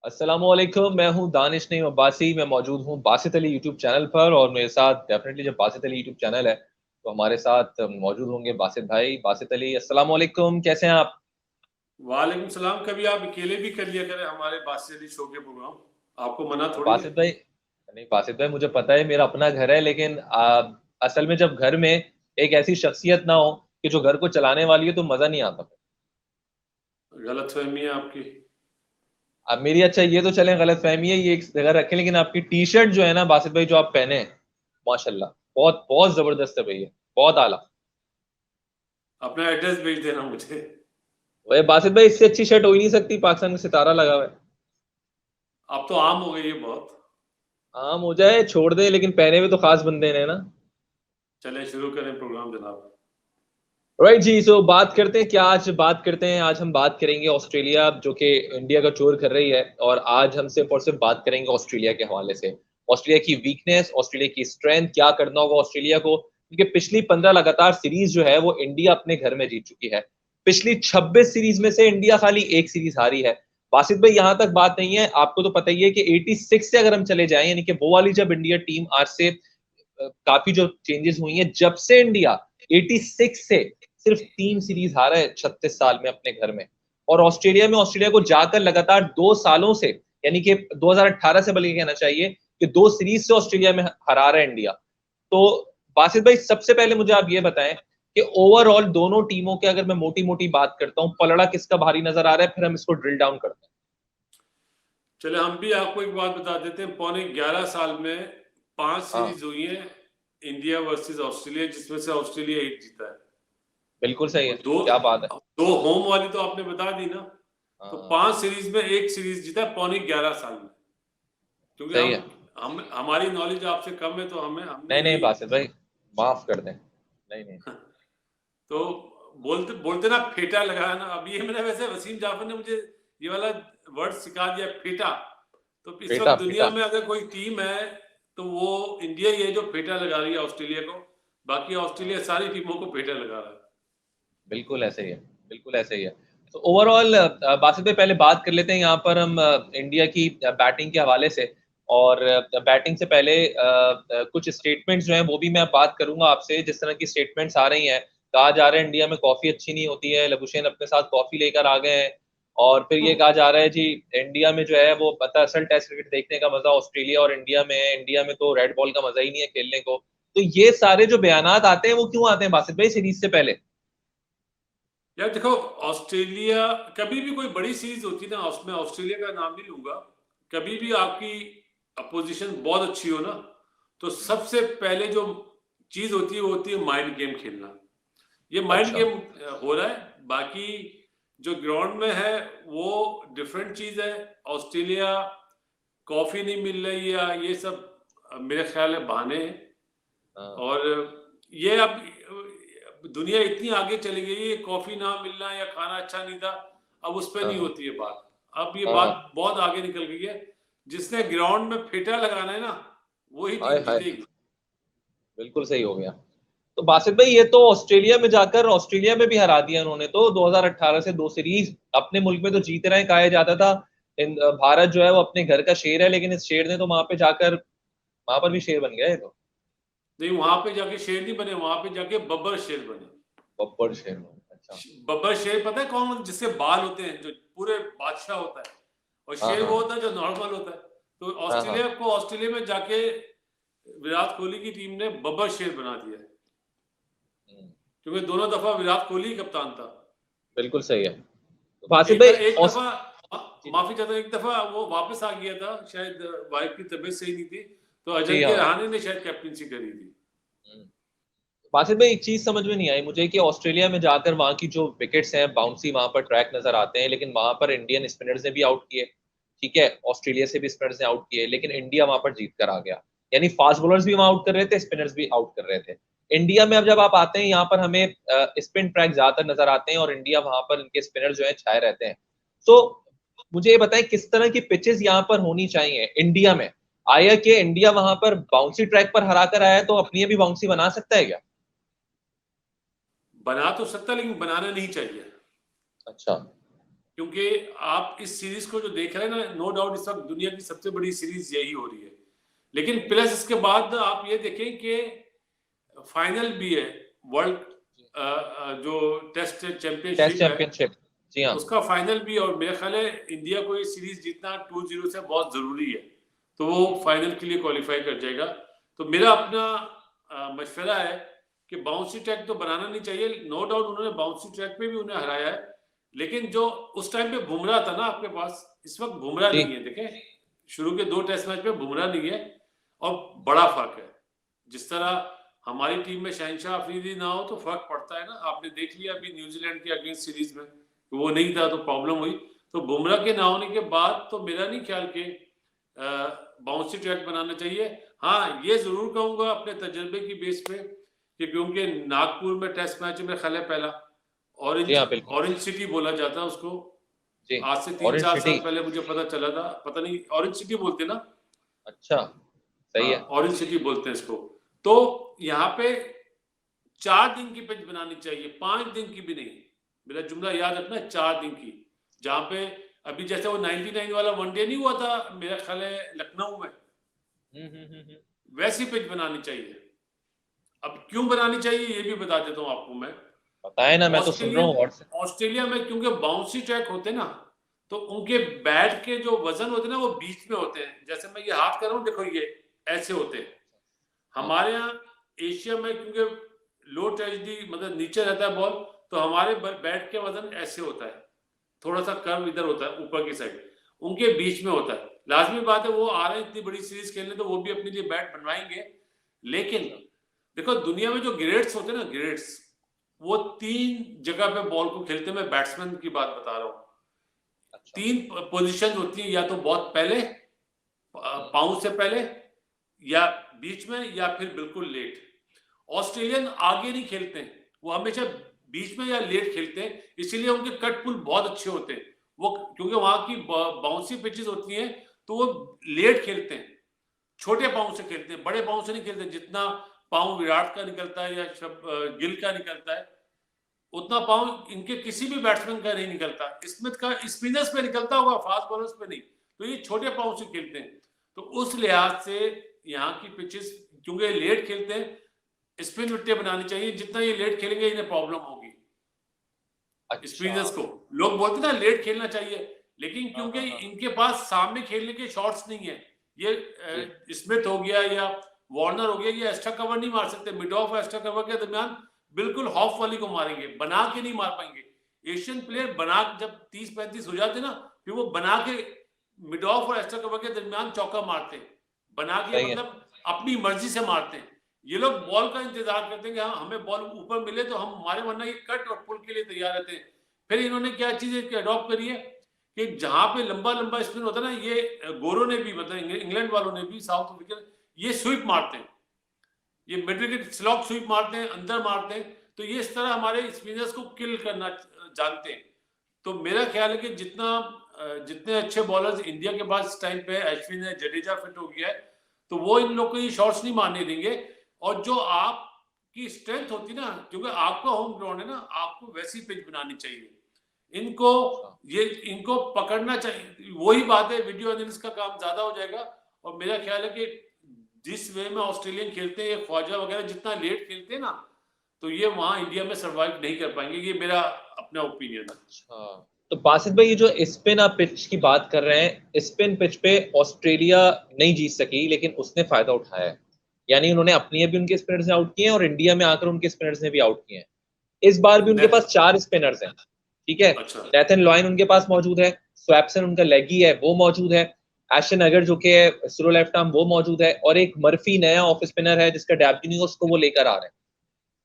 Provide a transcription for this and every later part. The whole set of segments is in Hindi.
अस्सलामुअलैकुम। मैं हूं दानिश नईम अब्बासी। मैं मौजूद हूं बासित अली यूट्यूब चैनल पर और मेरे साथ डेफिनेटली जब बासित अली यूट्यूब चैनल है तो हमारे साथ मौजूद होंगे बासित भाई। बासित अली, अस्सलामुअलैकुम, कैसे हैं आप? वालेकुम सलाम। कभी आप अकेले भी कर लिया करें हमारे बासित शो के प्रोग्राम, आपको मना थोड़ी है। बासित भाई, नहीं बासित भाई, मुझे पता है मेरा अपना घर है, लेकिन असल में जब घर में एक ऐसी शख्सियत ना हो कि जो घर को चलाने वाली है तो मजा नहीं आता। गलत फहमी है आपकी। अब मेरी, अच्छा ये तो चलें, गलत फहमी है ये एक जगह रखें, लेकिन आपकी टी शर्ट जो है ना बासित भाई, जो आप पहने हैं, माशाल्लाह बहुत बहुत जबरदस्त है भैया, बहुत आला। अपना एड्रेस भेज देना मुझे। वही बासित भाई, इससे अच्छी शर्ट हो ही नहीं सकती, पाकिस्तान में सितारा लगा हुआ है। अब तो आम हो गई है बहुत। आम हो जाए छोड़ दे, लेकिन पहने हुए तो खास बंदे ने ना। चले शुरू करें प्रोग्राम जनाब। राइट जी, सो बात करते हैं क्या, आज बात करते हैं, आज हम बात करेंगे ऑस्ट्रेलिया जो कि इंडिया का टूर कर रही है, और आज हम सिर्फ और सिर्फ बात करेंगे ऑस्ट्रेलिया के हवाले से। ऑस्ट्रेलिया की वीकनेस, ऑस्ट्रेलिया की स्ट्रेंथ, क्या करना होगा ऑस्ट्रेलिया को, क्योंकि पिछली 15 लगातार सीरीज जो है वो इंडिया अपने घर में जीत चुकी है। पिछली 26 सीरीज में से इंडिया खाली एक सीरीज हारी है। बासित भाई, यहां तक बात नहीं है, आपको तो पता ही है कि 86 से अगर हम चले जाएं, यानी कि वो वाली जब इंडिया टीम आज से काफी जो चेंजेस हुई हैं, जब से इंडिया 86 से सिर्फ 3 सीरीज हारा है 36 साल में अपने घर में। और ऑस्ट्रेलिया को जाकर लगातार 2 सालों से, यानी कि 2018 से बल्कि कहना चाहिए कि 2 सीरीज से ऑस्ट्रेलिया में हरा रहा है इंडिया। तो बासित भाई, सबसे पहले मुझे आप ये बताएं कि ओवरऑल दोनों टीमों के अगर मैं मोटी मोटी बात करता हूं, पलड़ा किसका भारी नजर आ रहा है, फिर हम इसको ड्रिल डाउन करते हैं। चले हम भी आपको एक बात बता देते हैं, पौने 11 साल में 5 हाँ, सीरीज हुई है इंडिया वर्सेस ऑस्ट्रेलिया, जिसमें से ऑस्ट्रेलिया एक जीता है। बिल्कुल सही है, और दो क्या बात है। दो होम वाली तो आपने बता दी ना। तो हाँ, 5 सीरीज में एक सीरीज जीता है पौने 11 साल में। क्योंकि सही है। हम हमारी नॉलेज आपसे कम है, तो हमने नहीं नहीं यही। बासित भाई, माफ कर दें, नहीं नहीं। तो बोलते बोलते ना फेटा लगाना, अब ये मैंने, वैसे वसीम जाफर ने मुझे ये वाला वर्ड सिखा दिया, फेटा। तो इस बेटा वक्त दुनिया बेटा, में अगर कोई टीम है तो वो इंडिया ही है जो फेटा लगा रही है ऑस्ट्रेलिया को। बाकी ऑस्ट्रेलिया सारी टीमों को फेटा लगा रहा है। बिल्कुल ऐसे ही है, बिल्कुल ऐसे ही है। तो ओवरऑल बासित भाई, पहले बात कर लेते हैं यहाँ पर हम इंडिया की बैटिंग के हवाले से। और बैटिंग से पहले कुछ स्टेटमेंट्स जो हैं वो भी मैं बात करूंगा आपसे। जिस तरह की स्टेटमेंट्स आ रही हैं, कहा जा रहा है इंडिया में कॉफी अच्छी नहीं होती है, लबुशेन अपने साथ कॉफी लेकर आ गए हैं। और फिर ये कहा जा रहा है जी, इंडिया में जो है वो पता, असल टेस्ट क्रिकेट देखने का मजा ऑस्ट्रेलिया और इंडिया में है, इंडिया में तो रेड बॉल का मजा ही नहीं है खेलने को। तो ये सारे जो बयानात आते हैं वो क्यों आते हैं बासित भाई सीरीज से पहले? यार देखो, ऑस्ट्रेलिया कभी भी कोई बड़ी सीरीज होती है ना, उसमें ऑस्ट्रेलिया का नाम नहीं लूंगा। कभी भी आपकी अपोजिशन बहुत अच्छी हो ना, तो सबसे पहले जो चीज होती है वो होती है माइंड गेम खेलना। ये माइंड अच्छा। गेम हो रहा है। बाकी जो ग्राउंड में है वो डिफरेंट चीज है। ऑस्ट्रेलिया कॉफी नहीं मिल रही है, ये सब मेरे ख्याल है बहाने हैं। हाँ और ये अब दुनिया इतनी आगे चली गई है, कॉफी ना मिलना या खाना अच्छा नहीं था, अब उस पर नहीं हाँ होती है बात। अब ये हाँ, बात बहुत आगे निकल गई है। जिसने ग्राउंड में फेटा लगाना है ना, वही हाय टीम हाय, जीतेगी। बिल्कुल सही हो गया। तो बासित भाई, ये तो ऑस्ट्रेलिया में जाकर ऑस्ट्रेलिया में भी हरा दिया उन्होंने, तो 2018 से 2 सीरीज अपने मुल्क में तो जीत रहे हैं, कहा जाता था। भारत जो है वो अपने घर का शेर है, लेकिन इस शेर ने तो वहां पे जाकर, वहां पर भी शेर बन गया है तो। नहीं, वहां पे जाके शेर नहीं बने, वहां पे जाके बब्बर शेर बने। बब्बर शेर बन, अच्छा। बब्बर शेर पता है कौन? जिसके बाल होते हैं, जो पूरे बादशाह होता है। और हाँ शेर हाँ वो होता है जो नॉर्मल होता है। तो हाँ हाँ। ऑस्ट्रेलिया में जाके विराट कोहली की टीम ने बब्बर शेर बना दिया है। हम्म, क्योंकि दोनों दफा विराट कोहली ही कप्तान था। बिल्कुल सही है। तो बासित भाई, एक दफा, जी माफी चाहता हूँ, एक दफा वो वापस आ गया था, शायद वाइफ की तबीयत सही नहीं थी, तो जी अजिंक्य हाँ। रहाणे ने शायद कैप्टनसी करी थी। हम्म। बासित भाई, एक चीज समझ में नहीं आई मुझे कि ऑस्ट्रेलिया में जाकर वहां की जो विकेट्स हैं बाउंसी वहां पर ट्रैक नजर आते हैं, लेकिन वहां पर इंडियन स्पिनर्स ने भी आउट किए। ठीक है, ऑस्ट्रेलिया से भी स्पिनर्स ने आउट किए, लेकिन इंडिया वहां पर जीत कर आ गया। यानी फास्ट बॉलर्स भी वहां आउट कर रहे थे, स्पिनर्स भी आउट कर रहे थे। इंडिया में अब जब आप आते हैं यहाँ पर, हमें स्पिन ट्रैक ज्यादातर नजर आते हैं और इंडिया वहां पर इनके स्पिनर जो है छाए रहते हैं। तो मुझे ये बताएं, किस तरह की पिचेस यहाँ पर होनी चाहिए इंडिया में? आया कि इंडिया वहां पर बाउंसी ट्रैक पर हरा कर आया, तो अपनी भी बाउंसी बना सकता है क्या? बना तो सकता, लेकिन बनाना नहीं चाहिए। अच्छा। क्योंकि आप इस सीरीज को जो देख रहे हैं ना, नो डाउट इस वक्त दुनिया की सबसे बड़ी सीरीज यही हो रही है। लेकिन प्लस इसके बाद आप ये देखें कि फाइनल भी है वर्ल्ड जो टेस्ट चैंपियनशिप है, जी हाँ, उसका फाइनल भी, और मेरा ख्याल है इंडिया को ये सीरीज जीतना 2-0 से बहुत जरूरी है, तो वो फाइनल के लिए क्वालिफाई कर जाएगा। तो मेरा अपना मशवरा है कि बाउंसी ट्रैक तो बनाना नहीं चाहिए। नो डाउट उन्होंने बाउंसी ट्रैक पे भी उन्हें हराया है, लेकिन जो उस टाइम पे बुमराह था ना आपके पास, इस वक्त बुमराह नहीं है। देखें शुरू के 2 टेस्ट मैच में बुमराह नहीं है, और बड़ा फर्क है। जिस तरह हमारी टीम में शहनशाह अफरीदी ना हो तो फर्क पड़ता है ना, आपने देख लिया अभी न्यूजीलैंड के अगेंस्ट सीरीज में, वो नहीं था तो प्रॉब्लम हुई। तो बुमराह के ना होने के बाद तो मेरा नहीं ख्याल के बाउंसी ट्रैक बनाना चाहिए। हाँ, ये जरूर कहूंगा अपने तजर्बे की बेस पे कि क्योंकि नागपुर में टेस्ट मैच में ख्याल है पहला ऑरेंज सिटी बोला जाता है उसको, आज से 3-4 साल पहले मुझे पता चला था, पता नहीं ऑरेंज सिटी बोलते ना। अच्छा, सही है, ऑरेंज सिटी बोलते हैं इसको। तो यहाँ पे 4 दिन की पिच बनानी चाहिए, 5 दिन की भी नहीं। मेरा जुमला याद रखना, 4 दिन की, जहां पे अभी जैसे वो 99 वाला वनडे नहीं हुआ था मेरा ख्याल है लखनऊ में, वैसी पिच बनानी चाहिए। अब क्यों बनानी चाहिए ये भी बता देता हूँ आपको मैं। बताए ना, मैं तो सुन रहा हूँ। ऑस्ट्रेलिया में क्योंकि बाउंसी ट्रैक होते ना, तो उनके बैट के जो वजन होते हैं ना वो बीच में होते हैं। जैसे मैं ये हाथ कर रहा हूँ, देखो ये ऐसे होते हैं। हमारे यहाँ एशिया में क्योंकि लो ट्रेजेडी मतलब नीचे रहता है बॉल, तो हमारे बैट के वजन ऐसे होता है, थोड़ा सा कर्व इधर होता है ऊपर की साइड, उनके बीच में होता है। लाजमी बात है वो आ रहे हैं इतनी बड़ी सीरीज खेलने, तो वो भी अपने लिए बैट बनवाएंगे। लेकिन देखो दुनिया में जो ग्रेड्स होते हैं ना, ग्रेड्स, वो 3 जगह पे बॉल को खेलते हैं। मैं बैट्समैन की बात बता रहा हूँ। 3 पोजीशन होती है, या तो बहुत पहले पाँव से पहले, या बीच में, या फिर बिल्कुल लेट। ऑस्ट्रेलियन आगे नहीं खेलते हैं, वो हमेशा बीच में या लेट खेलते हैं, इसीलिए उनके कट पुल बहुत अच्छे होते हैं। वो क्योंकि वहां की बाउंसी पिचेस होती हैं, तो वो लेट खेलते हैं, छोटे पाँव से खेलते हैं, बड़े पाँव से नहीं खेलते। जितना पाँव विराट का निकलता है या गिल का निकलता है, उतना पाँव इनके किसी भी बैट्समैन का नहीं निकलता। स्मिथ का स्पिनर्स पे निकलता होगा, फास्ट बॉलर्स पे नहीं। तो ये छोटे पाँव से खेलते हैं, तो उस लिहाज से यहाँ की पिचेस क्योंकि लेट खेलते हैं, स्पिन विकेट बनानी चाहिए। जितना ये लेट खेलेंगे इन्हें प्रॉब्लम होगी। स्पिनर्स को लोग बोलते ना लेट खेलना चाहिए, लेकिन क्योंकि इनके पास सामने खेलने के शॉट्स नहीं है, ये स्मिथ हो गया या वार्नर हो गया, ये एक्स्ट्रा कवर नहीं मार सकते। मिड ऑफ एक्स्ट्रा कवर के दरमियान बिल्कुल हॉफ वाली को मारेंगे, बना के नहीं मार पाएंगे। एशियन प्लेयर बना जब 30-35 हो जाते ना, फिर वो बना के मिड ऑफ और एक्स्ट्रा कवर के दरमियान चौका मारते हैं, बना के मतलब अपनी मर्जी से मारते हैं। ये लोग बॉल का इंतजार करते हैं कि हाँ हमें बॉल ऊपर मिले तो हम हमारे, वरना ये कट और पुल के लिए तैयार रहते हैं। फिर इन्होंने क्या चीज अडॉप्ट करी है कि जहां पे लंबा लंबा स्पिन होता है ना, ये गोरों ने भी, मतलब इंग्लैंड वालों ने भी, साउथ अफ्रीका, ये स्वीप मारते हैं, ये मिड विकेट स्लॉग स्वीप मारते हैं, अंदर मारते हैं। तो ये इस तरह हमारे स्पिनर्स को किल करना जानते हैं। तो मेरा ख्याल है कि जितने अच्छे बॉलर्स इंडिया के पास इस टाइम पे, अश्विन है, जडेजा फिट हो गया है, तो वो इन लोग को ये शॉट्स नहीं मारने देंगे। और जो आपकी स्ट्रेंथ होती ना, क्योंकि आपका होम ग्राउंड है ना, आपको वैसी पिच बनानी चाहिए। इनको पकड़ना चाहिए। वही बात है, वीडियो एनालिस्ट का काम ज्यादा हो जाएगा। और मेरा ख्याल है कि जिस वे में ऑस्ट्रेलियन खेलते हैं, ख्वाजा वगैरह जितना लेट खेलते हैं ना, तो ये वहां इंडिया में सरवाइव नहीं कर पाएंगे। ये मेरा अपना ओपिनियन है। अच्छा, तो बासित भाई, ये जो स्पिन आप पिच की बात कर रहे हैं, स्पिन पिच पे ऑस्ट्रेलिया नहीं जीत सकी, लेकिन उसने फायदा उठाया है। यानी उन्होंने अपनी भी उनके स्पिनर्स ने आउट किए हैं और इंडिया में आकर उनके स्पिनर्स ने भी आउट किए हैं। इस बार भी उनके पास 4 स्पिनर्स हैं, ठीक है। नैथन लॉयन उनके पास मौजूद है, स्वैप्सन उनका लेगी है वो मौजूद है, एशन अगर जो कि स्लो लेफ्ट आर्म वो मौजूद है, और एक मर्फी नया ऑफ स्पिनर है जिसका डेब्यू नहीं, उसको वो लेकर आ रहे हैं।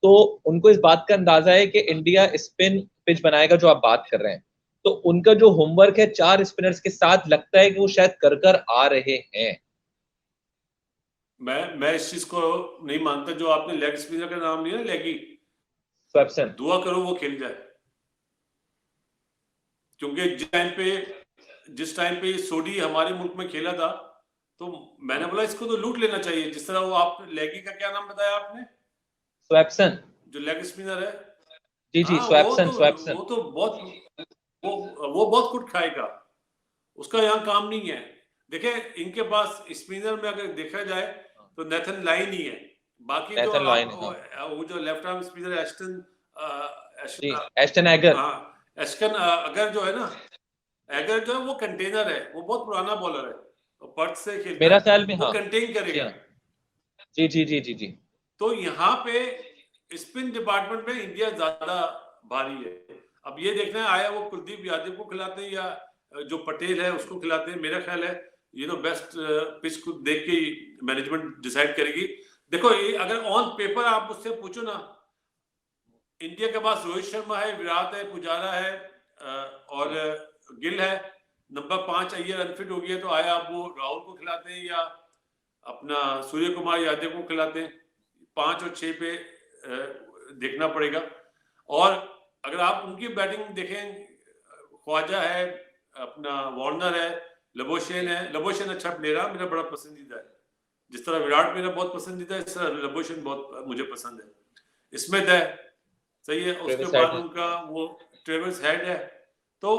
तो उनको इस बात का अंदाजा है कि इंडिया स्पिन पिच बनाएगा जो आप बात कर रहे हैं। तो उनका जो होमवर्क है 4 स्पिनर्स के साथ, लगता है कि वो शायद कर आ रहे हैं। मैं इस चीज को नहीं मानता। जो आपने लेग स्पिनर का नाम लिया, लेगी स्वैप्सन, दुआ करो वो खेल जाए, क्योंकि जिस टाइम पे सोडी हमारे मुल्क में खेला था, तो मैंने बोला इसको तो लूट लेना चाहिए। जिस तरह वो, आप लेगी का क्या नाम बताया आपने? स्वैप्सन, जो लेग स्पिनर है। जी, स्वैप्सन। वो तो बहुत वो बहुत कुछ खाएगा, उसका यहाँ काम नहीं है। देखे इनके पास स्पिनर में अगर देखा जाए तो नेथन लाइन ही है, बाकी जो वो जो left arm spinner Ashton Agar, Ashton Agar जो है ना, एगर जो है वो कंटेनर है, वो बहुत पुराना बॉलर है, पर्थ से खेलता मेरा ख्याल में वो कंटेन करेगा। जी जी जी जी जी। तो यहाँ पे स्पिन डिपार्टमेंट में इंडिया ज्यादा भारी है। अब ये देखना है आया वो कुलदीप यादव को खिलाते हैं या जो पटेल है उसको खिलाते हैं। मेरा ख्याल है ये तो बेस्ट पिच को देख के मैनेजमेंट डिसाइड करेगी। देखो ये अगर ऑन पेपर आप उससे पूछो ना, इंडिया के पास रोहित शर्मा है, विराट है, पुजारा है और गिल है, नंबर 5 अय्यर अनफिट हो गया, तो आया आप वो राहुल को खिलाते हैं या अपना सूर्य कुमार यादव को खिलाते हैं। 5 और 6 पे देखना पड़ेगा। और अगर आप उनकी बैटिंग देखें, ख्वाजा है, अपना वार्नर है, लबोशेन है। लबोशेन अच्छा प्लेयर है, मेरा बड़ा पसंदीदा है। जिस तरह विराट मेरा बहुत पसंदीदा है, इस तरह लबोशेन बहुत मुझे पसंद है। स्मिथ है, सही है, उसके बाद उनका वो ट्रेविस हेड है। तो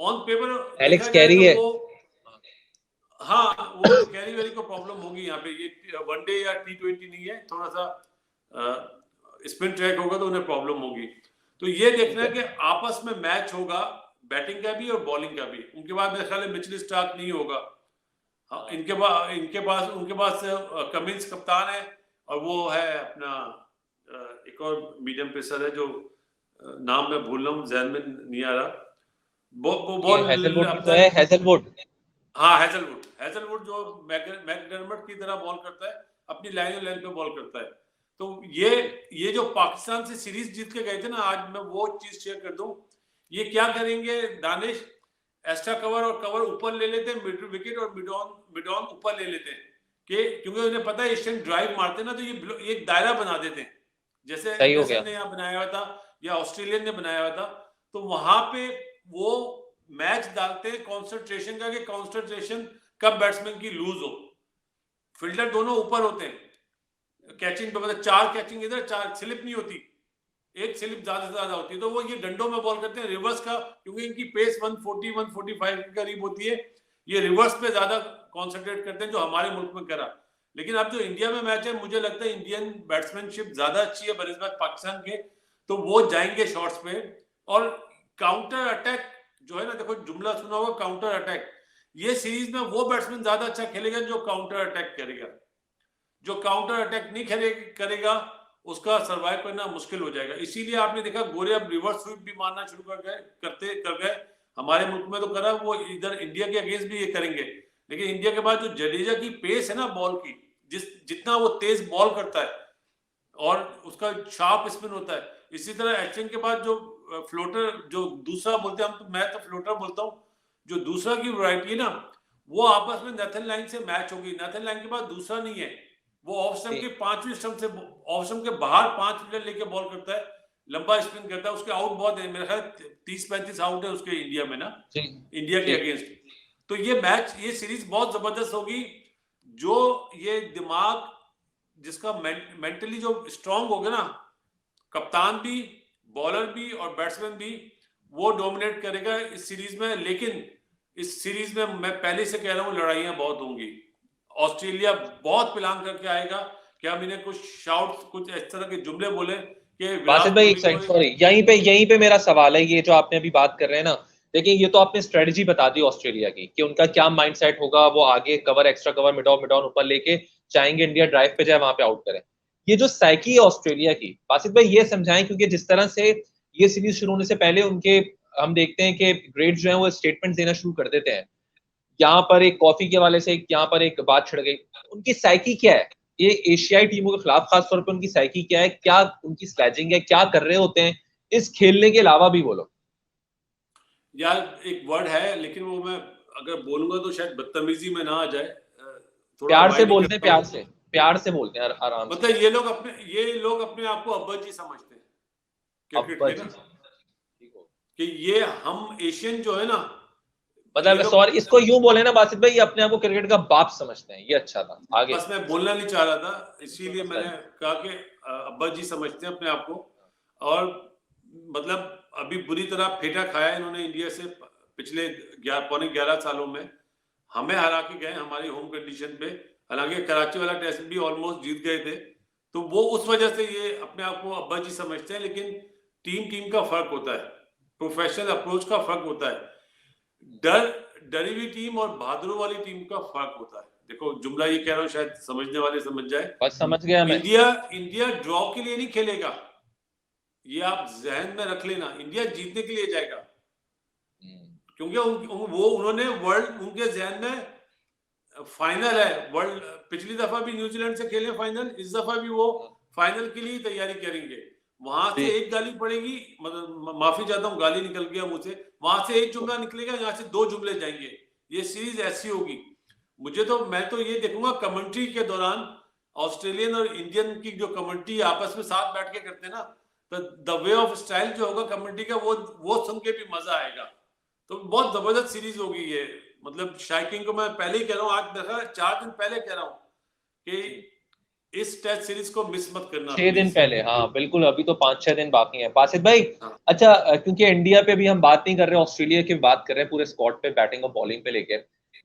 ऑन पेपर एलेक्स कैरी है, हाँ वो कैरी वेरी को प्रॉब्लम होगी यहाँ पे। ये वनडे या T20 नहीं है, थोड़ा सा स्पिन ट्रैक होगा तो उन्हें प्रॉब्लम होगी। तो ये देखना है कि आपस में मैच होगा, बैटिंग का भी और बॉलिंग का भी। उनके बाद मेरे ख्याल में मिचेल स्टार्क नहीं होगा। हाँ, उनके पास कमिंस कप्तान है और वो है अपना एक और मीडियम पेसर है जो नाम मैं भूल रहा हूँ, जहन में नहीं आ रहा। हैजलवुड, हाँ हैजलवुड जो मैकडर्मट की तरह बॉल करता है, अपनी लाइन पे बॉल करता है। तो ये जो पाकिस्तान से सीरीज जीत के गए थे ना, आज मैं वो चीज शेयर कर दूं। ये क्या करेंगे दानिश, एक्स्ट्रा कवर और कवर ऊपर ले लेते हैं, मिड विकेट और मिड ऑन ऊपर ले लेते हैं क्योंकि उन्हें पता है एशियन ड्राइव मारते ना तो ये एक दायरा बना देते हैं, जैसे एंडरसन ने यहाँ बनाया हुआ था या ऑस्ट्रेलियन ने बनाया हुआ था। तो वहां पे वो मैच डालते हैं कॉन्सेंट्रेशन का, कि कॉन्सेंट्रेशन कब बैट्समैन की लूज हो। फील्डर दोनों ऊपर होते हैं, कैचिंग पे मतलब 4 कैचिंग इधर, 4 स्लिप नहीं होती, एक स्लिप ज्यादा से ज्यादा होती है। तो वो ये डंडों में बॉल करते हैं रिवर्स का, क्योंकि इनकी पेस 140-145 के करीब होती है। ये रिवर्स पे ज्यादा कॉन्सेंट्रेट करते हैं, जो हमारे मुल्क में करा। लेकिन अब जो इंडिया में मैच है, मुझे लगता है इंडियन बैट्समैनशिप ज्यादा अच्छी है बनस्बत पाकिस्तान के, तो वो जाएंगे शॉट्स पे। और काउंटर अटैक जो है ना, देखो जुमला सुना होगा काउंटर अटैक, ये सीरीज में वो बैट्समैन ज्यादा अच्छा खेलेगा जो काउंटर अटैक करेगा। जो काउंटर अटैक नहीं करेगा उसका सर्वाइव करना मुश्किल हो जाएगा। इसीलिए आपने देखा गोरे अब रिवर्स स्वीप भी मारना शुरू कर गए। हमारे मुल्क में तो करा, वो इधर इंडिया के अगेंस्ट भी ये करेंगे। लेकिन इंडिया के बाद जो जडेजा की पेस है ना बॉल की, जितना वो तेज बॉल करता है और उसका शार्प स्पिन होता है, इसी तरह एक्शन के बाद जो फ्लोटर जो दूसरा बोलते हैं हम, तो मैं तो फ्लोटर बोलता हूँ, जो दूसरा की वैरायटी है ना, वो आपस में नेथन लाइन से मैच होगी। नेथन लाइन के बाद दूसरा नहीं है, वो ऑफ स्टंप के 5वीं स्टंप से, ऑफ स्टंप के बाहर 5 फील्डर लेके बॉल करता है, लंबा स्पिन करता है। उसके आउट बहुत है, मेरे ख्याल 30-35 आउट है उसके इंडिया में ना, इंडिया के अगेंस्ट। तो ये मैच, ये सीरीज बहुत जबरदस्त होगी। जो ये दिमाग जिसका मेंटली जो स्ट्रांग होगा ना, कप्तान भी, बॉलर भी और बैट्समैन भी, वो डोमिनेट करेगा इस सीरीज में। लेकिन इस सीरीज में मैं पहले से कह रहा हूँ लड़ाइयां बहुत होंगी। ऑस्ट्रेलिया बहुत प्लान करके आएगा कि हम इन्हें कुछ शाउट, कुछ इस तरह के जुमले बोले कि बासित भाई एक सेकंड, सॉरी, यहीं पे मेरा सवाल है। ये जो आपने अभी बात कर रहे हैं ना, देखिए ये तो आपने स्ट्रेटजी बता दी ऑस्ट्रेलिया की कि उनका क्या माइंडसेट होगा, वो आगे cover, extra cover, mid on ऊपर लेके चाहेंगे इंडिया ड्राइव पे जाए, वहां पे आउट करें। ये जो साइकी है ऑस्ट्रेलिया की, बासित भाई ये समझाएं, क्योंकि जिस तरह से ये सीरीज शुरू होने से पहले उनके हम देखते हैं कि ग्रेड्स जो है वो स्टेटमेंट देना शुरू कर देते हैं। यहाँ पर एक कॉफी के वाले से यहाँ पर एक बात छिड़ गई। उनकी साइकी क्या है ये एशियाई टीमों के खिलाफ, खासतौर पर उनकी साइकी क्या है, क्या उनकी स्लैजिंग है, क्या कर रहे होते हैं इस खेलने के अलावा भी वो लोग? यार एक वर्ड है, लेकिन वो मैं अगर बोलूंगा तो शायद बदतमीजी में ना आ जाए। प्यार से बोलते हैं, प्यार से बोलते हैं आराम से। मतलब ये लोग अपने आप को अब्बा जी समझते हैं क्रिकेट के ना, कि ये हम एशियन जो है ना, मतलब सॉरी इसको यूं बोले ना बासित भाई, ये अपने आप को क्रिकेट का बाप समझते हैं। ये अच्छा था, आगे। बस मैं बोलना नहीं चाह रहा था, इसीलिए मैंने कहा कि अब्बा जी समझते हैं अपने आप को। और मतलब अभी बुरी तरह फेटा खाया इन्होंने इंडिया से पिछले पौने 11 सालों में। हमें हरा के गए हमारी होम कंडीशन पे, हालांकि कराची वाला टेस्ट भी ऑलमोस्ट जीत गए थे, तो वो उस वजह से ये अपने आप को अब्बा जी समझते हैं। लेकिन टीम का फर्क होता है, प्रोफेशनल अप्रोच का फर्क होता है, डरी हुई टीम और बहादुर वाली टीम का फर्क होता है। देखो जुमला ये कह रहा हूँ, शायद समझने वाले समझ जाए। बस समझ गया मैं। इंडिया ड्रॉ के लिए नहीं खेलेगा, ये आप जहन में रख लेना। इंडिया जीतने के लिए जाएगा, क्योंकि उन्होंने वर्ल्ड, उनके जहन में फाइनल है वर्ल्ड। पिछली दफा भी न्यूजीलैंड से खेले फाइनल, इस दफा भी वो फाइनल के लिए तैयारी करेंगे। वहां से एक गाली पड़ेगी, मतलब माफी चाहता हूँ गाली निकल गया मुंह से, वहां से एक जुमला निकलेगा, यहाँ से 2 जुमले जाएंगे। ये सीरीज ऐसी होगी। मैं तो ये देखूंगा कमेंट्री के दौरान ऑस्ट्रेलियन और इंडियन की जो कमेंट्री आपस में साथ बैठ के करते हैं ना, तो द वे ऑफ स्टाइल जो होगा कमेंट्री का, वो सुन के भी मजा आएगा। तो बहुत जबरदस्त सीरीज होगी ये। मतलब शायकीन को मैं पहले ही कह रहा हूँ, आज देखा 4 दिन पहले कह रहा हूँ कि इस टेस्ट सीरीज को मिस मत करना। 6 दिन पहले, हाँ बिल्कुल, अभी तो 5-6 दिन बाकी हैं। बासित भाई, हाँ। अच्छा, क्योंकि इंडिया पे भी हम बात नहीं कर रहे, ऑस्ट्रेलिया की बात कर रहे हैं पूरे स्क्वाड पे, बैटिंग और बॉलिंग पे लेके,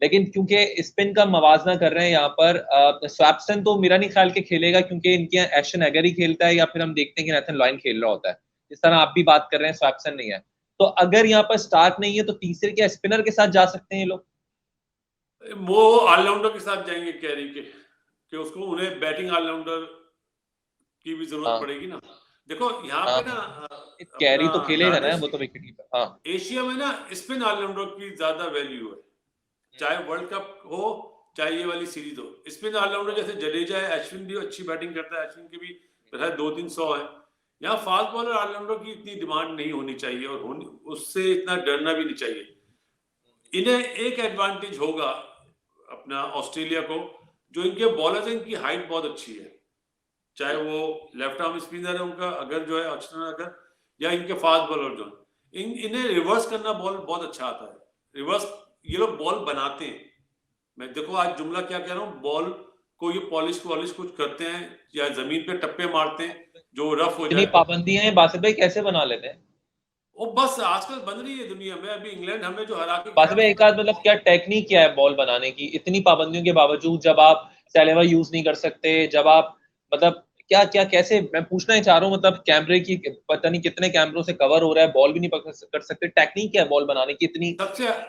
लेकिन क्योंकि स्पिन का मवाजना कर रहे हैं यहाँ पर, स्वैप्सन तो मेरा नहीं ख्याल के खेलेगा, क्योंकि इनके यहाँ एशन एगर ही खेलता है, या फिर हम देखते हैं कि नेथन लॉयन खेल रहा होता है। जिस तरह आप भी बात कर रहे हैं, स्वैप्सन नहीं है, तो अगर यहाँ पर स्टार्क नहीं है तो तीसरे क्या स्पिनर के साथ जा सकते हैं ये लोग? वो ऑलराउंडर के साथ जाएंगे कैरी के, कि उसको उन्हें बैटिंग ऑलराउंडर की भी जरूरत पड़ेगी ना। देखो यहाँ पे ना कैरी तो खेलेगा ना, वो तो विकेट कीपर। हाँ, एशिया में ना स्पिन ऑलराउंडर की ज्यादा वैल्यू है, चाहे वर्ल्ड कप हो चाहे ये वाली सीरीज हो। स्पिन ऑलराउंडर जैसे जडेजा है, अश्विन भी अच्छी बैटिंग करता है, अश्विन की भी 2-300 है। यहाँ फास्ट बॉलर ऑलराउंडर की इतनी डिमांड नहीं होनी चाहिए, और उससे इतना डरना भी नहीं चाहिए। इन्हें एक एडवांटेज होगा अपना ऑस्ट्रेलिया को, जो इनके बॉलर्स हैं, इनकी हाइट बहुत अच्छी है, चाहे वो लेफ्ट आर्म स्पिनर है उनका अगर जो है अक्षर अगर, या इनके फास्ट बॉलर जो इन्हें रिवर्स करना बॉल बहुत अच्छा आता है। रिवर्स ये लोग बॉल बनाते हैं। मैं देखो आज जुमला क्या कह रहा हूँ, बॉल को ये पॉलिश कुछ करते हैं, या जमीन पे टप्पे मारते हैं जो रफ हो जाए। पाबंदियां हैं बासित भाई, कैसे बना लेते हैं? वो बस आजकल बन रही है दुनिया में। अभी इंग्लैंड हमें जो हरा के बासित भाई, एक आध मतलब क्या टेक्निक क्या है बॉल बनाने की, इतनी पाबंदियों के बावजूद, जब आप सैलेवा यूज नहीं कर सकते, जब आप मतलब क्या क्या कैसे, मैं पूछना ही चाह रहा हूँ, मतलब कैमरे की पता नहीं कितने कैमरों से कवर हो रहा है, बॉल भी नहीं कर सकते, टेक्निक क्या है बॉल बनाने की इतनी?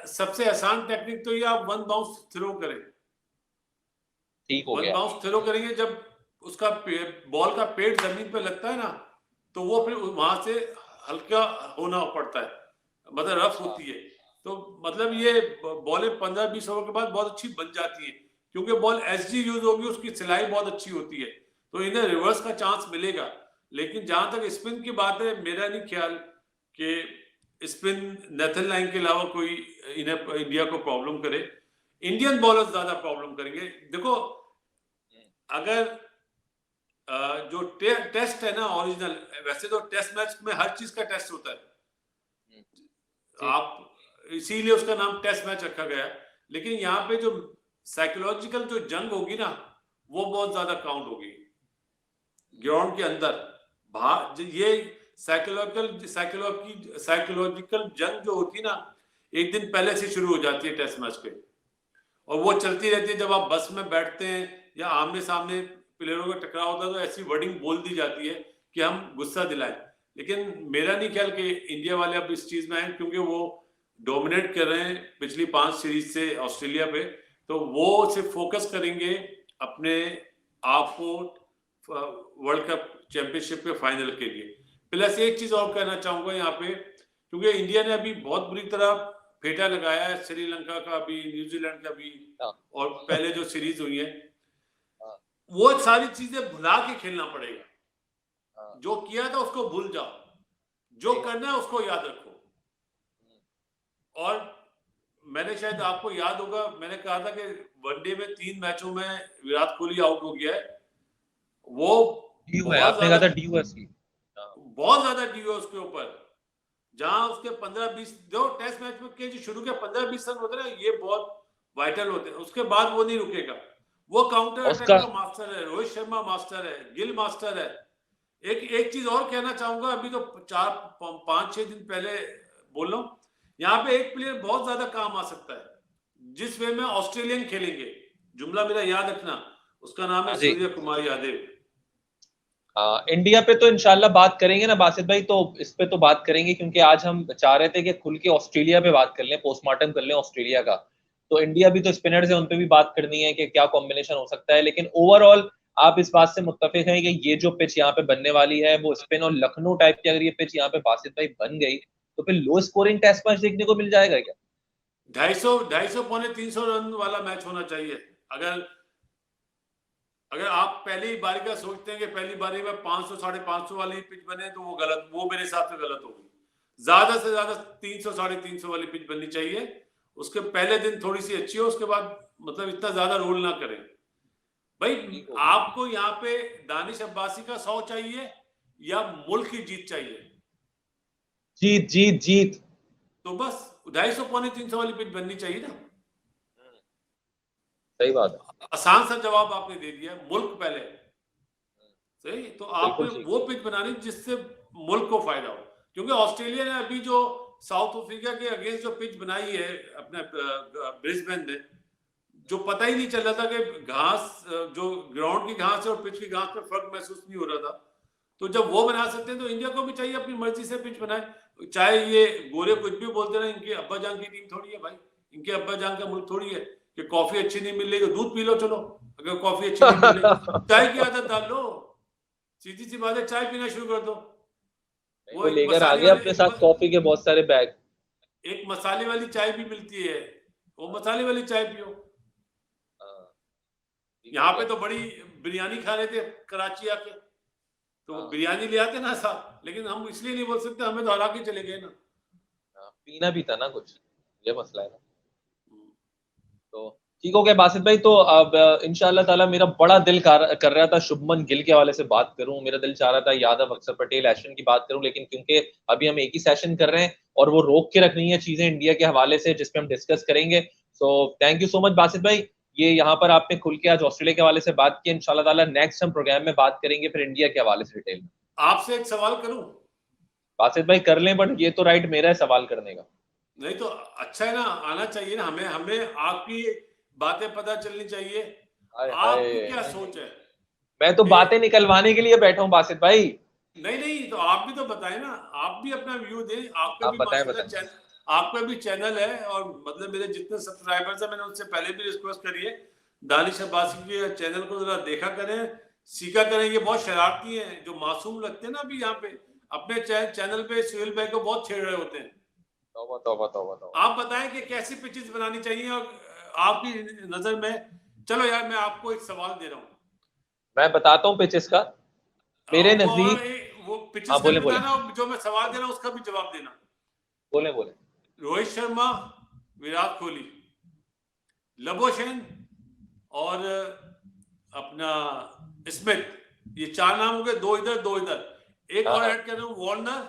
सबसे आसान टेक्निक तो ये आप 1 बाउंस थ्रो करें। ठीक हो गया। 1 बाउंस थ्रो करेंगे, जब उसका बॉल का पेट जमीन पे लगता है ना, तो वो फिर वहां से हल्का होना पड़ता है, मतलब रफ होती है। तो मतलब ये बॉलें 15-20 ओवर के बाद बहुत अच्छी बन जाती है, क्योंकि बॉल एसजी यूज होगी, उसकी सिलाई बहुत अच्छी होती है, तो इन्हें रिवर्स का चांस मिलेगा। लेकिन जहां तक स्पिन की बात है, मेरा नहीं ख्याल कि स्पिन नेथन लाइन के अलावा कोई इन्हें इंडिया को प्रॉब्लम करे। इंडियन बॉलर्स ज्यादा प्रॉब्लम करेंगे। देखो अगर जो टेस्ट है ना ओरिजिनल, वैसे तो टेस्ट मैच में हर चीज का टेस्ट होता है, आप इसीलिए उसका नाम टेस्ट मैच रखा गया, लेकिन यहाँ पे जो साइकोलॉजिकल जो जंग होगी ना, वो बहुत ज्यादा काउंट होगी ग्राउंड के अंदर। ये साइकोलॉजिकल जंग जो होती है ना, एक दिन पहले से शुरू हो जाती है टेस्ट मैच पे, और वो चलती रहती है। जब आप बस में बैठते हैं या आमने सामने प्लेयरों का टकराव होता है, तो ऐसी वर्डिंग बोल दी जाती है कि हम गुस्सा दिलाएं। लेकिन मेरा नहीं ख्याल कि इंडिया वाले अब इस चीज में आए, क्योंकि वो डोमिनेट कर रहे हैं पिछली 5 सीरीज से ऑस्ट्रेलिया पे, तो वो सिर्फ फोकस करेंगे अपने आप को वर्ल्ड कप चैंपियनशिप के फाइनल के लिए। प्लस एक चीज और कहना चाहूंगा यहाँ पे, क्योंकि इंडिया ने अभी बहुत बुरी तरह फेटा लगाया है, श्रीलंका का भी, न्यूजीलैंड का भी, और पहले जो सीरीज हुई है, वो सारी चीजें भुला के खेलना पड़ेगा। जो किया था उसको भूल जाओ, जो करना है उसको याद रखो। और मैंने शायद, आपको याद होगा, मैंने कहा था कि वनडे में 3 मैचों में विराट कोहली आउट हो गया है। वो आपने कहा था ड्यू बहुत ज्यादा ड्यू है उसके ऊपर, जहां उसके 15-20 जो टेस्ट मैच में के जो शुरू के 15-20 रन होते हैं, ये बहुत वाइटल होते हैं। उसके बाद वो नहीं रुकेगा। वो काउंटर अटैक का मास्टर है, रोहित शर्मा मास्टर है, गिल मास्टर है, एक चीज और कहना चाहूंगा, अभी तो 4-5-6 दिन पहले बोल रहा हूँ, यहाँ पे एक प्लेयर बहुत ज्यादा काम आ सकता है जिस वे में ऑस्ट्रेलियन खेलेंगे, जुमला मेरा याद रखना, उसका नाम है हाँ जी। सूर्य कुमार यादव। इंडिया पे तो इंशाल्लाह बात करेंगे ना बासित भाई, तो इस पे तो बात करेंगे, क्योंकि आज हम चाह रहे थे कि खुल के ऑस्ट्रेलिया पे बात कर लें, पोस्टमार्टम कर लें ऑस्ट्रेलिया का। तो इंडिया भी तो स्पिनर्स है, उन पे भी बात करनी है कि क्या कॉम्बिनेशन हो सकता है। लेकिन ओवरऑल आप इस बात से मुत्तफिक हैं कि ये जो पिच यहाँ पे बनने वाली है वो स्पिन और लखनऊ टाइप की अगर ये पिच यहाँ पे बासित भाई बन गई तो फिर लो स्कोरिंग टेस्ट मैच देखने को मिल जाएगा क्या? 250 पौने 300 रन वाला मैच होना चाहिए। अगर आप पहली बारी का सोचते हैं कि पहली बारी में 500 550 वाली पिच बने तो वो मेरे हिसाब से गलत होगी। ज्यादा से ज्यादा 300 350 वाली पिच बननी चाहिए। उसके पहले दिन थोड़ी सी अच्छी हो, उसके बाद मतलब इतना ज्यादा रोल ना करें। भाई आपको यहाँ पे दानिश अब्बासी का 100 चाहिए या मुल्क की जीत चाहिए? जीत जीत जीत। तो बस 250 पौने 300 वाली पिच बननी चाहिए ना। सही बात है। आसान सा जवाब आपने दे दिया, मुल्क पहले। सही, तो आपको बिल्कुल ठीक। वो पिच बनानी जिससे मुल्क को फायदा हो, क्योंकि ऑस्ट्रेलिया ने अभी जो साउथ अफ्रीका के अगेंस्ट जो पिच बनाई है अपने ब्रिस्बेन में, जो पता ही नहीं चल रहा था कि घास जो ग्राउंड की घास है और पिच की घास में फर्क महसूस नहीं हो रहा था। तो जब वो बना सकते हैं तो इंडिया को भी चाहिए अपनी मर्जी से पिच बनाए। चाहे ये गोरे कुछ भी बोलते रहे, इनके अब्बा जान की टीम थोड़ी है भाई, इनके अब्बा जान का मुल्क थोड़ी है कि कॉफी अच्छी नहीं मिल रही तो दूध पी लो। चलो, अगर कॉफी अच्छी नहीं मिल रही चाय की आदत डाल लो, सीधी सी बात है, चाय पीना शुरू कर दो। वो वो एक लेकर आ मसाले गया वाले अपने साथ कॉफी के बहुत सारे बैग। एक मसाले वाली चाय भी मिलती है, वो मसाले वाली चाय पियो। यहाँ पे तो बड़ी बिरयानी खा रहे थे कराची आके, तो बिरयानी ले आते ना साथ, लेकिन हम इसलिए नहीं बोल सकते, हमें तो हरा के चले गए ना। पीना भी था ना कुछ, ये मसला है ना। तो ठीक हो गया बासित भाई। तो अब इंशाल्लाह ताला मेरा बड़ा दिल कर रहा था शुभमन गिल के हवाले से बात करूं, मेरा दिल चाह रहा था यादव अक्षर पटेल एशन की बात करूं, लेकिन क्योंकि अभी हम एक ही सेशन कर रहे हैं और वो रोक के रखनी है चीजें इंडिया के हवाले से जिसपे हम डिस्कस करेंगे। So thank you so much Basit भाई, ये यहाँ पर आपने खुल के आज ऑस्ट्रेलिया के हवाले से बात की। इंशाल्लाह ताला नेक्स्ट हम प्रोग्राम में बात करेंगे फिर इंडिया के हवाले से डिटेल में। आपसे एक सवाल करूं? बासित भाई कर लें, बट ये तो राइट मेरा है सवाल करने का। नहीं तो अच्छा है ना, आना चाहिए ना, हमें हमें आपकी बातें पता चलनी चाहिए। आपकी क्या सोच है? मैं तो बातें निकलवाने के लिए बैठा हूँ बासित भाई। नहीं तो आप भी तो बताएं ना, आप भी अपना व्यू दें। आपका आप भी बताएं माशाल्लाह बताएं। आपका भी चैनल है, और मतलब मेरे जितने सब्सक्राइबर्स हैं मैंने उनसे पहले भी रिक्वेस्ट करी है, दानिश अब्बासी के चैनल को जरा देखा करें, सीखा करें। ये बहुत शरारती हैं, जो मासूम लगते हैं ना अभी यहाँ पे अपने चैनल पे सुहेल भाई को बहुत छेड़ रहे होते हैं। तौबा तौबा तौबा तौबा। आप बताएं कि कैसी पिचेस बनानी चाहिए और आपकी नजर में। चलो यार, मैं आपको एक सवाल दे रहा हूँ। मैं बताता हूँ पिचेस का मेरे नजदीक। वो पिचेस हाँ का बोले भी बोले बताना, और जो मैं सवाल दे रहा हूँ उसका भी जवाब देना। बोले बोले। रोहित शर्मा, विराट कोहली, लबोशेन और अपना स्मिथ, ये 4 नाम हो गए, 2 इधर 2 इधर। एक और ऐड कर रहा हूँ, वार्नर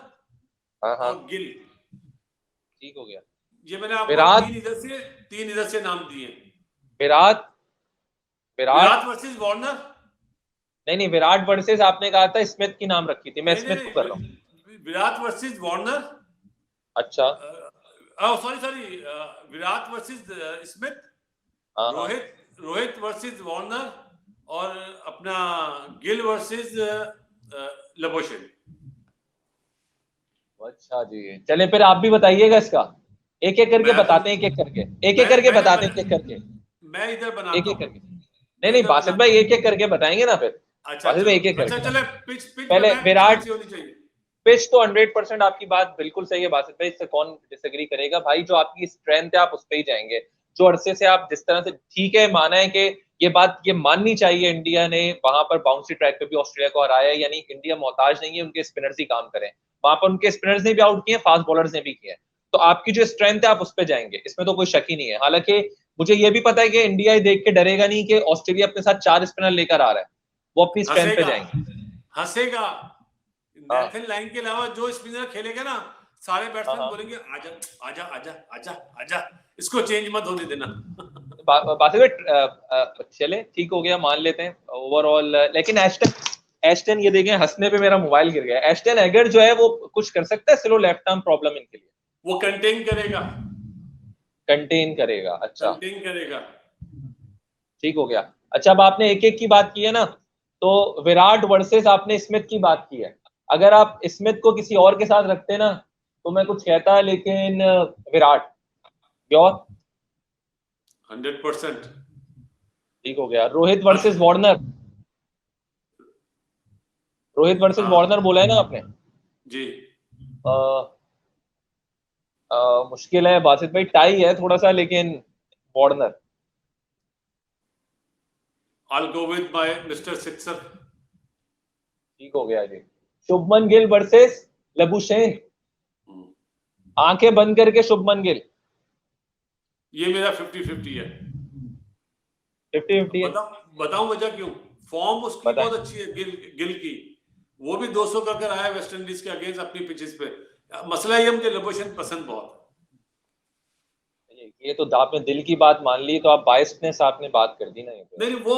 और गिल। ठीक हो गया। ये मैंने आपको विराट 3 इधर से नाम दिए। Virat Virat Virat versus Warner. नहीं विराट वर्सेस आपने कहा था स्मिथ की नाम रखी थी, मैं स्मिथ को कर रहा हूँ। Virat versus Warner. अच्छा। Sorry, Virat versus Smith, Rohit versus Warner, और अपना गिल वर्सेस लबोशेन। अच्छा जी, चले फिर आप भी बताइएगा इसका, एक एक करके बताते हैं, एक एक करके बताते हैं, एक एक करके मैं इधर बनाता हूँ। नहीं बासित भाई एक एक करके बताएंगे ना फिर। अच्छा बासित भाई एक एक करके चले, पिच पहले विराट। होनी चाहिए। पिच तो 100% आपकी बात बिल्कुल सही है बासित भाई, इससे कौन डिसएग्री करेगा भाई। जो आपकी स्ट्रेंथ है आप उस पर ही जाएंगे, जो अरसे से आप जिस तरह से, ठीक है माना है कि ये बात ये माननी चाहिए, इंडिया ने वहां पर बाउंसी ट्रैक पे भी ऑस्ट्रेलिया को हराया, यानी इंडिया मोहताज नहीं है उनके स्पिनर्स ही काम करें। वहां पर उनके स्पिनर्स ने भी आउट किए, फास्ट बॉलर्स ने भी किए। तो आपकी जो स्ट्रेंथ है आप उस पर जाएंगे, इसमें तो कोई शक ही नहीं है। हालांकि मुझे ये भी पता है कि इंडिया ये देख के डरेगा नहीं कि ऑस्ट्रेलिया अपने साथ 4 स्पिनर लेकर आ रहा है, वो अपनी स्ट्रेंथ पे जाएंगे। हंसेगा। नेथन लाइन के अलावा जो स्पिनर खेलेगा ना, सारे बैट्समैन बोलेंगे आजा आजा आजा आजा आजा, इसको चेंज मत होने देना। बात चले ठीक हो गया, मान लेते हैं ओवरऑल। लेकिन एस्टन, ये देखें हंसने पे मेरा मोबाइल गिर गया। एस्टन एगर जो है वो कुछ कर सकता है स्लो लेफ्ट आर्म प्रॉब्लम इनके लिए? वो कंटेन करेगा, कंटेन करेगा, अच्छा कंटेन करेगा। ठीक हो गया। अच्छा अब आपने एक एक की बात की है ना, तो विराट वर्सेस आपने स्मिथ की बात की है। अगर आप स्मिथ को किसी और के साथ रखते ना तो मैं कुछ कहता, लेकिन विराट योर 100%। ठीक हो गया। Rohit versus Warner, Rohit versus हाँ वार्नर बोला है ना आपने? जी। मुश्किल है बासित भाई, टाई है थोड़ा सा, लेकिन Warner. I'll go with my Mr. Sixer। ठीक हो गया जी। शुभमन गिल वर्सेस लबुशेन, आंखें बंद करके शुभमन गिल। ये मेरा 50-50 है। 50-50 है। बताऊं वजह क्यों? फॉर्म उसकी बताएं। बहुत अच्छी है गिल की। वो भी 200 कर आया वेस्ट इंडीज के अगेंस्ट अपनी पिचेस पे। मसला ये मुझे लबुशेन पसंद बहुत है। ये तो आपने दिल की बात मान ली, तो आप बायसनेस आपने बात कर दी ना। ये नहीं वो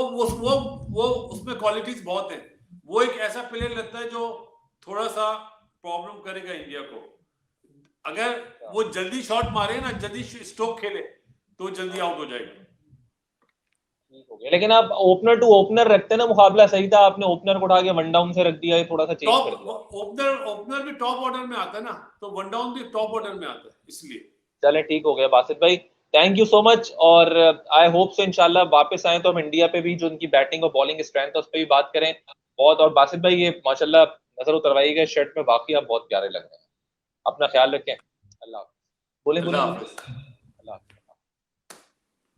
उसमें क्वालिटीज बहुत हैं। वो एक ऐसा प्लेयर लगता है जो थोड़ा सा प्रॉब्लम करेगा इंडिया को। अगर वो जल्दी शॉट मारे ना, जल्दी स्ट्रोक खेले तो जल्दी आउट हो जाएगा। ठीक हो गया, लेकिन आप ओपनर टू ओपनर रखते ना, मुकाबला सही था। आपने ओपनर को उठा के वन डाउन से रख दिया, ये थोड़ा सा चेंज कर दिया। ओपनर भी टॉप ऑर्डर में आता है ना, तो वन डाउन भी टॉप ऑर्डर में आता है, इसलिए। चले ठीक हो गया बासित भाई, थैंक यू सो मच। और आई होप सो इंशाल्लाह वापस आए तो हम इंडिया पे भी जो उनकी बैटिंग और बॉलिंग स्ट्रेंथ है उस पर भी बात करें बहुत। और बासित भाई ये माशाल्लाह नजर उतरवाइएगा शर्ट में, बाकी आप बहुत प्यारे लग रहे हैं। अपना ख्याल रखें। अल्लाह बोले बोले अल्लाह बोले। हाफिज।